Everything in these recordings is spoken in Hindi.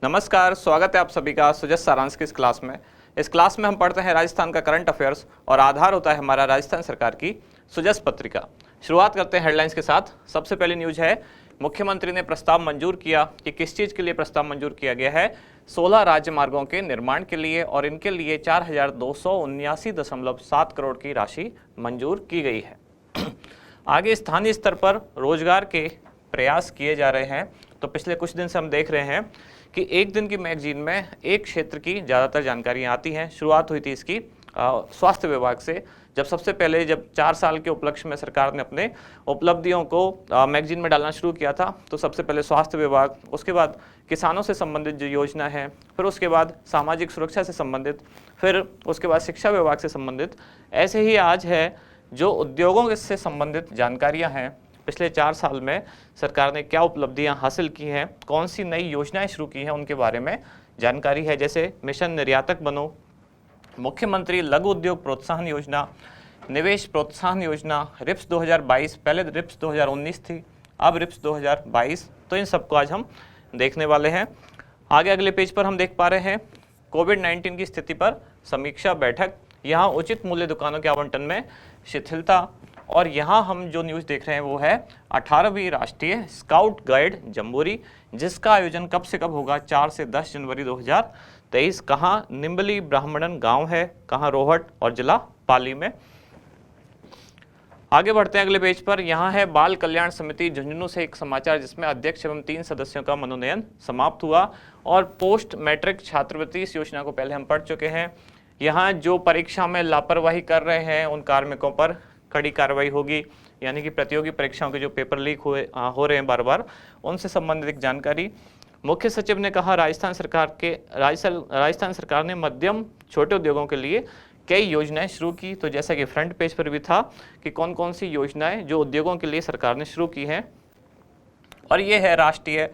नमस्कार, स्वागत है आप सभी का सुजस सारांश की इस क्लास में। इस क्लास में हम पढ़ते हैं राजस्थान का करंट अफेयर्स और आधार होता है हमारा राजस्थान सरकार की सुजस पत्रिका। शुरुआत करते हैं हेडलाइंस के साथ। सबसे पहली न्यूज है, मुख्यमंत्री ने प्रस्ताव मंजूर किया कि किस चीज़ के लिए प्रस्ताव मंजूर किया गया है। 16 राज्य मार्गों के निर्माण के लिए और इनके लिए 4279.7 करोड़ की राशि मंजूर की गई है। आगे स्थानीय स्तर पर रोजगार के प्रयास किए जा रहे हैं। तो पिछले कुछ दिन से हम देख रहे हैं कि एक दिन की मैगजीन में एक क्षेत्र की ज़्यादातर जानकारियाँ आती हैं। शुरुआत हुई थी इसकी स्वास्थ्य विभाग से, जब सबसे पहले जब 4 साल के उपलक्ष्य में सरकार ने अपने उपलब्धियों को मैगजीन में डालना शुरू किया था। तो सबसे पहले स्वास्थ्य विभाग, उसके बाद किसानों से संबंधित जो योजना है, फिर उसके बाद सामाजिक सुरक्षा से संबंधित, फिर उसके बाद शिक्षा विभाग से संबंधित। ऐसे ही आज है जो उद्योगों से संबंधित जानकारियाँ हैं। पिछले 4 साल में सरकार ने क्या उपलब्धियां हासिल की हैं, कौन सी नई योजनाएं शुरू की हैं, उनके बारे में जानकारी है। जैसे मिशन निर्यातक बनो, मुख्यमंत्री लघु उद्योग प्रोत्साहन योजना, निवेश प्रोत्साहन योजना, रिप्स 2022, पहले रिप्स 2019 थी, अब रिप्स 2022। तो इन सबको आज हम देखने वाले हैं। आगे अगले पेज पर हम देख पा रहे हैं कोविड-19 की स्थिति पर समीक्षा बैठक। यहाँ उचित मूल्य दुकानों के आवंटन में शिथिलता। और यहाँ हम जो न्यूज़ देख रहे हैं वो है 18वीं राष्ट्रीय स्काउट गाइड जम्बोरी, जिसका आयोजन कब से कब होगा, 4 से 10 जनवरी 2023। कहाँ? निम्बली ब्राह्मणन गांव है, कहाँ? रोहट और जिला पाली में। आगे बढ़ते हैं अगले पेज पर। यहाँ है बाल कल्याण समिति झुंझुनू से एक समाचार, जिसमें अध्यक्ष एवं 3 सदस्यों का मनोनयन समाप्त हुआ। और पोस्ट मैट्रिक छात्रवृत्ति, इस योजना को पहले हम पढ़ चुके हैं। यहाँ जो परीक्षा में लापरवाही कर रहे हैं उन कार्मिकों पर कड़ी कार्रवाई होगी, यानी कि प्रतियोगी परीक्षाओं के जो पेपर लीक हो रहे हैं बार बार, उनसे संबंधित एक जानकारी। मुख्य सचिव ने कहा राजस्थान सरकार ने मध्यम छोटे उद्योगों के लिए कई योजनाएं शुरू की। तो जैसा कि फ्रंट पेज पर भी था कि कौन कौन सी योजनाएं जो उद्योगों के लिए सरकार ने शुरू की हैं। और ये है राष्ट्रीय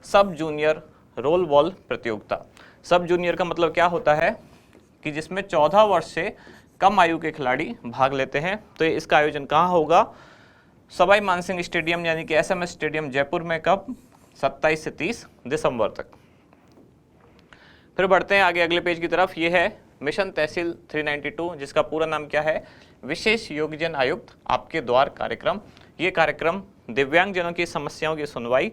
सब जूनियर रोल बॉल प्रतियोगिता। सब जूनियर का मतलब क्या होता है कि जिसमें 14 वर्ष से कम आयु के खिलाड़ी भाग लेते हैं। तो इसका आयोजन कहाँ होगा? सवाई मानसिंह स्टेडियम यानी कि SMS स्टेडियम जयपुर में। कब? 27 से 30 दिसंबर तक। फिर बढ़ते हैं आगे अगले पेज की तरफ। ये है मिशन तहसील 392, जिसका पूरा नाम क्या है? विशेष योग्यजन आयुक्त आपके द्वार कार्यक्रम। ये कार्यक्रम दिव्यांगजनों की समस्याओं की सुनवाई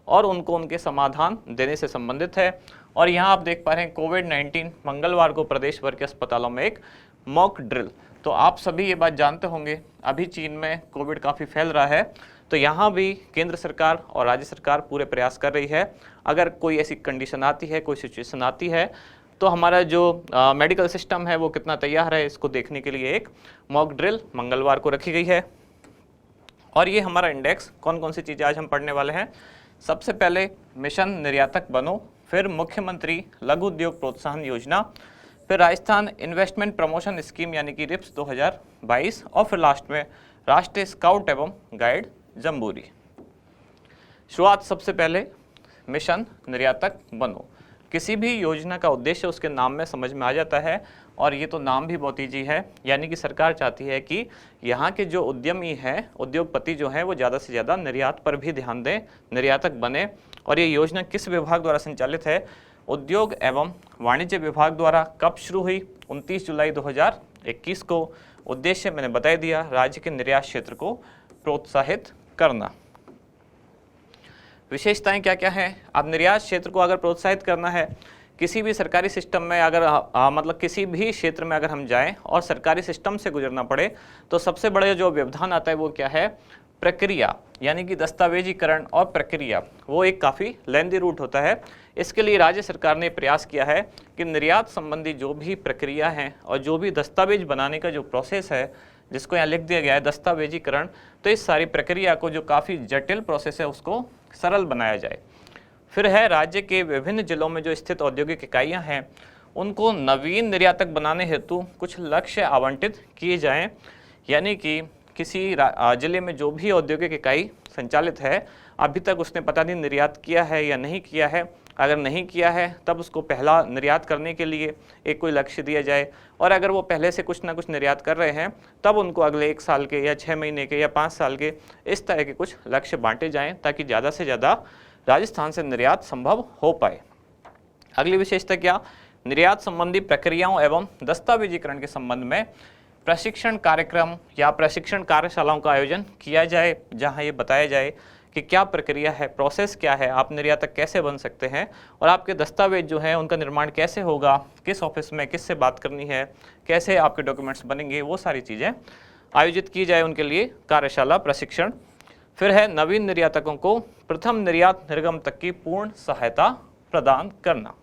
और उनको उनके समाधान देने से संबंधित है। और यहाँ आप देख पा रहे हैं कोविड-19 मंगलवार को प्रदेश भर के अस्पतालों में एक मॉक ड्रिल। तो आप सभी ये बात जानते होंगे, अभी चीन में कोविड काफ़ी फैल रहा है। तो यहाँ भी केंद्र सरकार और राज्य सरकार पूरे प्रयास कर रही है। अगर कोई ऐसी कंडीशन आती है, कोई सिचुएशन आती है, तो हमारा जो मेडिकल सिस्टम है वो कितना तैयार है, इसको देखने के लिए एक मॉक ड्रिल मंगलवार को रखी गई है। और ये हमारा इंडेक्स, कौन कौन सी चीज़ें आज हम पढ़ने वाले हैं। सबसे पहले मिशन निर्यातक बनो, फिर मुख्यमंत्री लघु उद्योग प्रोत्साहन योजना, फिर राजस्थान इन्वेस्टमेंट प्रमोशन स्कीम यानी कि रिप्स 2022, और फिर लास्ट में राष्ट्रीय स्काउट एवं गाइड जम्बूरी। शुरुआत सबसे पहले मिशन निर्यातक बनो। किसी भी योजना का उद्देश्य उसके नाम में समझ में आ जाता है, और ये तो नाम भी बहुत ईजी है। यानी कि सरकार चाहती है कि यहाँ के जो उद्यमी हैं, उद्योगपति जो हैं, वो ज़्यादा से ज़्यादा निर्यात पर भी ध्यान दें, निर्यातक बने। और ये योजना किस विभाग द्वारा संचालित है? उद्योग एवं वाणिज्य विभाग द्वारा। कब शुरू हुई? 29 जुलाई 2021 को। उद्देश्य मैंने बता दिया, राज्य के निर्यात क्षेत्र को प्रोत्साहित करना। विशेषताएं क्या क्या हैं? अब निर्यात क्षेत्र को अगर प्रोत्साहित करना है, किसी भी सरकारी सिस्टम में अगर मतलब किसी भी क्षेत्र में अगर हम जाएं और सरकारी सिस्टम से गुजरना पड़े, तो सबसे बड़ा जो व्यवधान आता है वो क्या है? प्रक्रिया, यानी कि दस्तावेजीकरण और प्रक्रिया, वो एक काफ़ी लेंदी रूट होता है। इसके लिए राज्य सरकार ने प्रयास किया है कि निर्यात संबंधी जो भी प्रक्रिया है और जो भी दस्तावेज बनाने का जो प्रोसेस है, जिसको यहाँ लिख दिया गया है दस्तावेजीकरण, तो इस सारी प्रक्रिया को जो काफ़ी जटिल प्रोसेस है उसको सरल बनाया जाए। फिर है राज्य के विभिन्न जिलों में जो स्थित औद्योगिक इकाइयाँ हैं, उनको नवीन निर्यातक बनाने हेतु कुछ लक्ष्य आवंटित किए जाएँ। यानी कि किसी जिले में जो भी औद्योगिक इकाई संचालित है, अभी तक उसने पता नहीं निर्यात किया है या नहीं किया है। अगर नहीं किया है तब उसको पहला निर्यात करने के लिए एक कोई लक्ष्य दिया जाए, और अगर वो पहले से कुछ ना कुछ निर्यात कर रहे हैं तब उनको अगले 1 साल के या 6 महीने के या 5 साल के इस तरह के कुछ लक्ष्य बांटे जाएं, ताकि ज़्यादा से ज़्यादा राजस्थान से निर्यात संभव हो पाए। अगली विशेषता क्या, निर्यात संबंधी प्रक्रियाओं एवं दस्तावेजीकरण के संबंध में प्रशिक्षण कार्यक्रम या प्रशिक्षण कार्यशालाओं का आयोजन किया जाए, जहां ये बताया जाए कि क्या प्रक्रिया है, प्रोसेस क्या है, आप निर्यातक कैसे बन सकते हैं और आपके दस्तावेज जो हैं उनका निर्माण कैसे होगा, किस ऑफिस में किससे बात करनी है, कैसे आपके डॉक्यूमेंट्स बनेंगे, वो सारी चीज़ें आयोजित की जाए उनके लिए कार्यशाला प्रशिक्षण। फिर है नवीन निर्यातकों को प्रथम निर्यात निर्गम तक की पूर्ण सहायता प्रदान करना।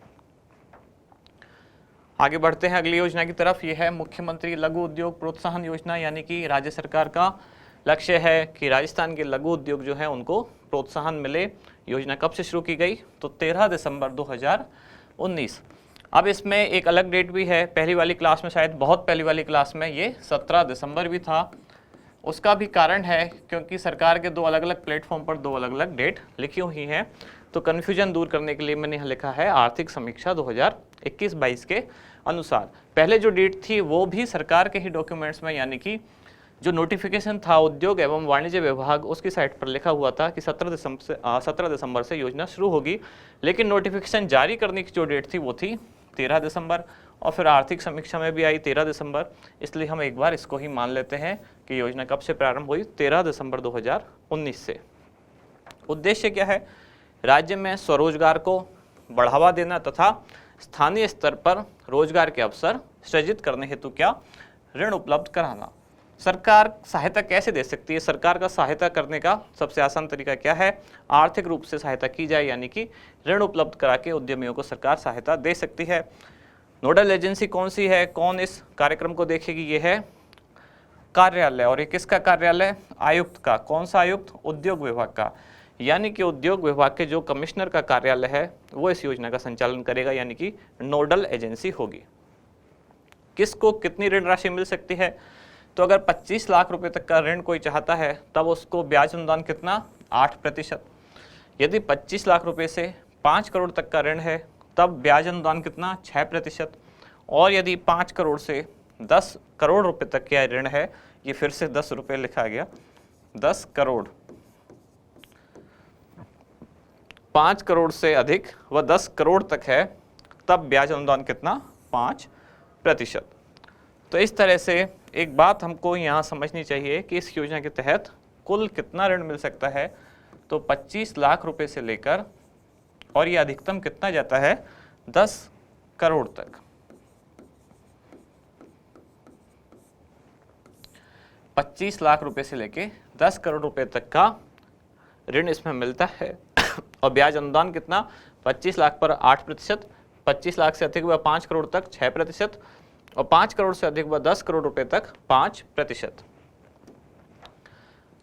आगे बढ़ते हैं अगली योजना की तरफ। यह है मुख्यमंत्री लघु उद्योग प्रोत्साहन योजना, यानी कि राज्य सरकार का लक्ष्य है कि राजस्थान के लघु उद्योग जो है उनको प्रोत्साहन मिले। योजना कब से शुरू की गई, तो 13 दिसंबर 2019। अब इसमें एक अलग डेट भी है, पहली वाली क्लास में शायद बहुत पहली वाली क्लास में ये 17 दिसंबर भी था। उसका भी कारण है क्योंकि सरकार के दो अलग अलग प्लेटफॉर्म पर दो अलग अलग डेट लिखी हुई हैं, तो कन्फ्यूजन दूर करने के लिए मैंने यहाँ लिखा है आर्थिक समीक्षा 2021-22 के अनुसार। पहले जो डेट थी वो भी सरकार के ही डॉक्यूमेंट्स में, यानी कि जो नोटिफिकेशन था उद्योग एवं वाणिज्य विभाग उसकी साइट पर लिखा हुआ था कि 17 दिसंबर से योजना शुरू होगी, लेकिन नोटिफिकेशन जारी करने की जो डेट थी वो थी 13 दिसंबर और फिर आर्थिक समीक्षा में भी आई 13 दिसंबर। इसलिए हम एक बार इसको ही मान लेते हैं कि योजना कब से प्रारंभ हुई, 13 दिसंबर 2019 से। उद्देश्य क्या है, राज्य में स्वरोजगार को बढ़ावा देना तथा स्थानीय स्तर पर रोजगार के अवसर सृजित करने हेतु क्या, ऋण उपलब्ध कराना। सरकार सहायता कैसे दे सकती है, सरकार का सहायता करने का सबसे आसान तरीका क्या है, आर्थिक रूप से सहायता की जाए, यानी कि ऋण उपलब्ध करा के उद्यमियों को सरकार सहायता दे सकती है। नोडल एजेंसी कौन सी है, कौन इस कार्यक्रम को देखेगी, ये है कार्यालय। और ये किसका कार्यालय, आयुक्त का। कौन सा आयुक्त, उद्योग विभाग का, यानी कि उद्योग विभाग के जो कमिश्नर का कार्यालय है वो इस योजना का संचालन करेगा, यानी कि नोडल एजेंसी होगी। किसको कितनी ऋण राशि मिल सकती है, तो अगर 25 लाख रुपए तक का ऋण कोई चाहता है तब उसको ब्याज अनुदान कितना, 8%। यदि 25 लाख रुपए से 5 करोड़ तक का ऋण है तब ब्याज अनुदान कितना, 6%। और यदि 5 करोड़ से 10 करोड़ रुपए तक का ऋण है, ये फिर से 10 रुपये लिखा गया, 10 करोड़, 5 करोड़ से अधिक व 10 करोड़ तक है तब ब्याज अनुदान कितना, 5%। तो इस तरह से एक बात हमको यहाँ समझनी चाहिए कि इस योजना के तहत कुल कितना ऋण मिल सकता है, तो 25 लाख रुपए से लेकर और ये अधिकतम कितना जाता है, 10 करोड़ तक। 25 लाख रुपए से लेके 10 करोड़ रुपए तक का ऋण इसमें मिलता है और ब्याज अनुदान कितना, 25 लाख पर 8%, 25 लाख से अधिक व 5 करोड़ तक 6% और 5 करोड़ से अधिक व 10 करोड़ रुपए तक 5%।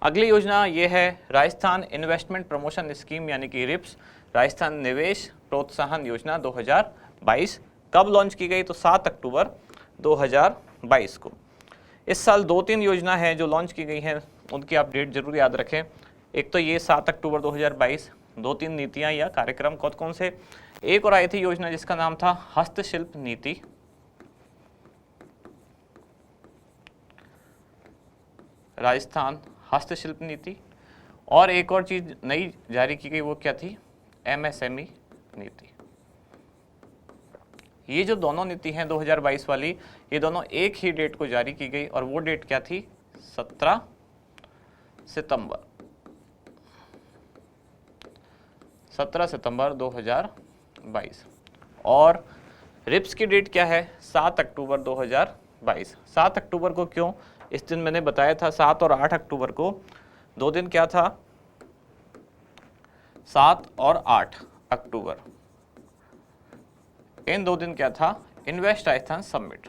अगली योजना ये है राजस्थान इन्वेस्टमेंट प्रमोशन स्कीम, यानी कि रिप्स, राजस्थान निवेश प्रोत्साहन योजना 2022। कब लॉन्च की गई, तो 7 अक्टूबर 2022 को। इस साल 2-3 योजना है जो लॉन्च की गई हैं, उनकी आप डेट जरूर याद रखें। एक तो ये 7 अक्टूबर 2022, 2-3 नीतियां या कार्यक्रम कौन कौन से, एक और आई थी योजना जिसका नाम था हस्तशिल्प नीति, राजस्थान हस्तशिल्प नीति, और एक और चीज नई जारी की गई वो क्या थी, MSME नीति। ये जो दोनों नीति हैं 2022 वाली, ये दोनों एक ही डेट को जारी की गई और वो डेट क्या थी, 17 सितंबर 2022। और रिप्स की डेट क्या है, 7 अक्टूबर 2022। 7 अक्टूबर को क्यों, इस दिन मैंने बताया था 7 और 8 अक्टूबर को 2 दिन क्या था, 7 और 8 अक्टूबर, इन 2 दिन क्या था, इन्वेस्ट राजस्थान समिट।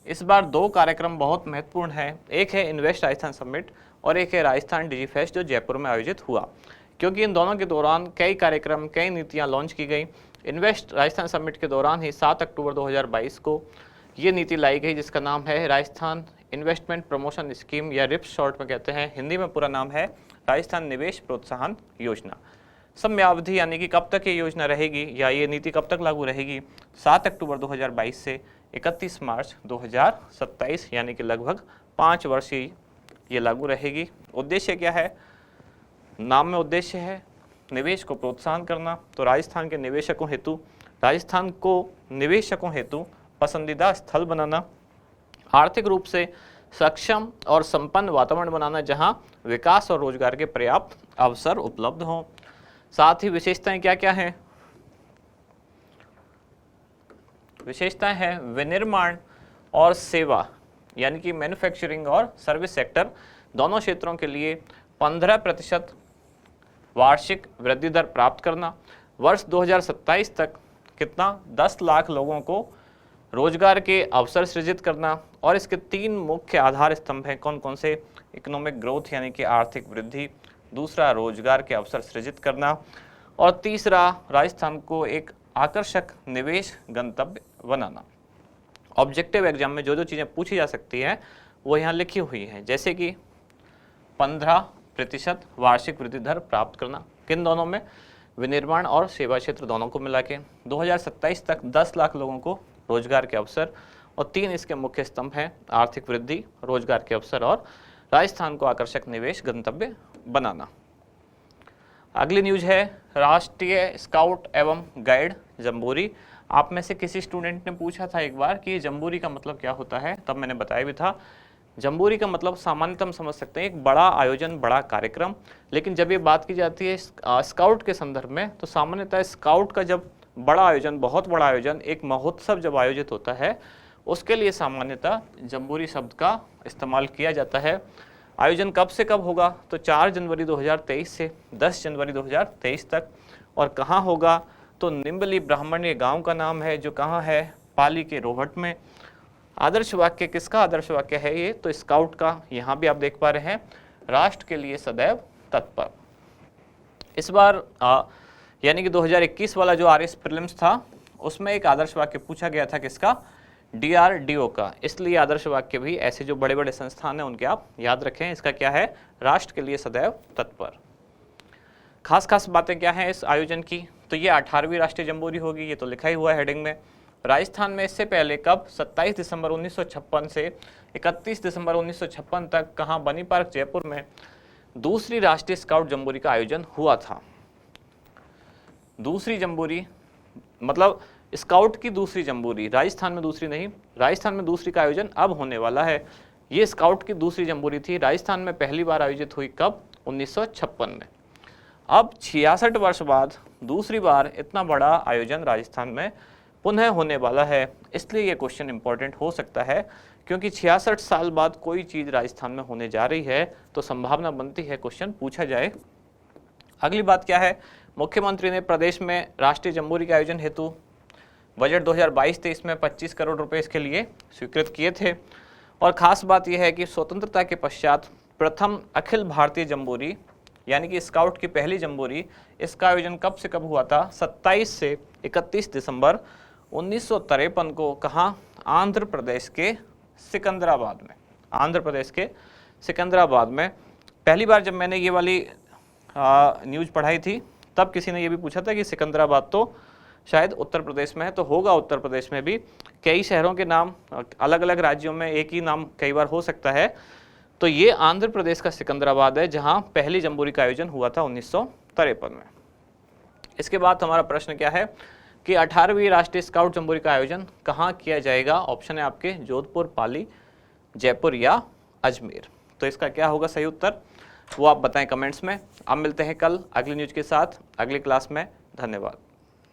इस बार 2 कार्यक्रम बहुत महत्वपूर्ण हैं, एक है इन्वेस्ट राजस्थान समिट और एक है राजस्थान डिजीफेस्ट जो जयपुर में आयोजित हुआ, क्योंकि इन दोनों के दौरान कई कार्यक्रम, कई नीतियां लॉन्च की गई। इन्वेस्ट राजस्थान समिट के दौरान ही 7 अक्टूबर 2022 को ये नीति लाई गई जिसका नाम है राजस्थान इन्वेस्टमेंट प्रमोशन स्कीम, या रिप्स शॉर्ट में कहते हैं, हिंदी में पूरा नाम है राजस्थान निवेश प्रोत्साहन योजना। समयावधि यानी कि कब तक ये योजना रहेगी या ये नीति कब तक लागू रहेगी, 7 अक्टूबर 2022 से 31 मार्च 2027, यानी कि लगभग 5 वर्ष ही ये लागू रहेगी। उद्देश्य क्या है, नाम में उद्देश्य है निवेश को प्रोत्साहन करना, तो राजस्थान के राजस्थान को निवेशकों हेतु पसंदीदा स्थल बनाना, आर्थिक रूप से सक्षम और संपन्न वातावरण बनाना जहां विकास और रोजगार के पर्याप्त अवसर उपलब्ध हों। साथ ही विशेषताएं क्या क्या हैं? विशेषताएं हैं विनिर्माण और सेवा यानी कि मैन्युफैक्चरिंग और सर्विस सेक्टर दोनों क्षेत्रों के लिए 15% वार्षिक वृद्धि दर प्राप्त करना, वर्ष 2027 तक कितना 10 लाख लोगों को रोजगार के अवसर सृजित करना, और इसके 3 मुख्य आधार स्तंभ हैं कौन कौन से? इकोनॉमिक ग्रोथ यानी कि आर्थिक वृद्धि, दूसरा रोजगार के अवसर सृजित करना, और तीसरा राजस्थान को एक आकर्षक निवेश गंतव्य बनाना। ऑब्जेक्टिव एग्जाम में जो जो चीज़ें पूछी जा सकती हैं वो यहाँ लिखी हुई हैं, जैसे कि 15% वार्षिक वृद्धि दर प्राप्त करना, किन दोनों में? विनिर्माण और सेवा क्षेत्र दोनों को मिला के। 2027 तक 10 लाख लोगों को रोजगार के अवसर, और 3 इसके मुख्य स्तंभ हैं आर्थिक वृद्धि, रोजगार के अवसर और राजस्थान को आकर्षक निवेश गंतव्य बनाना। अगली न्यूज है राष्ट्रीय स्काउट एवं गाइड जम्बूरी। आप में से किसी स्टूडेंट ने पूछा था एक बार कि जम्बूरी का मतलब क्या होता है, तब मैंने बताया भी था। जम्बूरी का मतलब सामान्यतः हम समझ सकते हैं एक बड़ा आयोजन, बड़ा कार्यक्रम, लेकिन जब ये बात की जाती है स्काउट के संदर्भ में तो सामान्यतः स्काउट का जब बड़ा आयोजन, बहुत बड़ा आयोजन, एक महोत्सव जब आयोजित होता है उसके लिए सामान्यतः जम्बूरी शब्द का इस्तेमाल किया जाता है। आयोजन कब से कब होगा? तो 4 जनवरी 2023 से 10 जनवरी 2023 तक। और कहाँ होगा? तो निम्बली ब्राह्मण्य गांव का नाम है जो कहाँ है? पाली के रोहट में। आदर्श वाक्य किसका आदर्श वाक्य है ये? तो स्काउट का। यहाँ भी आप देख पा रहे हैं राष्ट्र के लिए सदैव तत्पर। इस बार यानी कि 2021 वाला जो आरएस प्रीलिम्स था उसमें एक आदर्श वाक्य पूछा गया था, किसका? DRDO का। इसलिए आदर्श वाक्य भी ऐसे जो बड़े बड़े संस्थान हैं उनके आप याद रखें। इसका क्या है? राष्ट्र के लिए सदैव तत्पर। खास बातें क्या हैं इस आयोजन की? तो ये 18वीं राष्ट्रीय जम्बूरी होगी, ये तो लिखा ही हुआ है हेडिंग में। राजस्थान में इससे पहले कब? 27 दिसंबर 1956 से 31 दिसंबर 1956 तक कहाँ? बनी पार्क जयपुर में दूसरी राष्ट्रीय स्काउट जम्बूरी का आयोजन हुआ था। दूसरी जम्बूरी मतलब स्काउट की दूसरी जम्बूरी, राजस्थान में दूसरी नहीं, राजस्थान में दूसरी का आयोजन अब होने वाला है। ये स्काउट की दूसरी जम्बूरी थी, राजस्थान में पहली बार आयोजित हुई कब? 1956 में। अब 66 वर्ष बाद दूसरी बार इतना बड़ा आयोजन राजस्थान में पुनः होने वाला है, इसलिए ये क्वेश्चन इंपॉर्टेंट हो सकता है क्योंकि 66 साल बाद कोई चीज़ राजस्थान में होने जा रही है तो संभावना बनती है क्वेश्चन पूछा जाए। अगली बात क्या है? मुख्यमंत्री ने प्रदेश में राष्ट्रीय जम्बूरी के आयोजन हेतु बजट 2022-23 में 25 करोड़ रुपए इसके लिए स्वीकृत किए थे। और ख़ास बात यह है कि स्वतंत्रता के पश्चात प्रथम अखिल भारतीय जम्बूरी यानी कि स्काउट की पहली जम्बूरी, इसका आयोजन कब से कब हुआ था? 27 से 31 दिसंबर 1953 को। कहाँ? आंध्र प्रदेश के सिकंदराबाद में। आंध्र प्रदेश के सिकंदराबाद में। पहली बार जब मैंने ये वाली न्यूज़ पढ़ाई थी तब किसी ने ये भी पूछा था कि सिकंदराबाद तो शायद उत्तर प्रदेश में है, तो होगा उत्तर प्रदेश में भी। कई शहरों के नाम अलग अलग राज्यों में एक ही नाम कई बार हो सकता है, तो ये आंध्र प्रदेश का सिकंदराबाद है जहां पहली जम्बूरी का आयोजन हुआ था 1953 में। इसके बाद हमारा प्रश्न क्या है कि 18वीं राष्ट्रीय स्काउट जम्बूरी का आयोजन कहाँ किया जाएगा? ऑप्शन है आपके जोधपुर, पाली, जयपुर या अजमेर। तो इसका क्या होगा सही उत्तर, वो आप बताएं कमेंट्स में। अब मिलते हैं कल अगली न्यूज़ के साथ अगली क्लास में। धन्यवाद।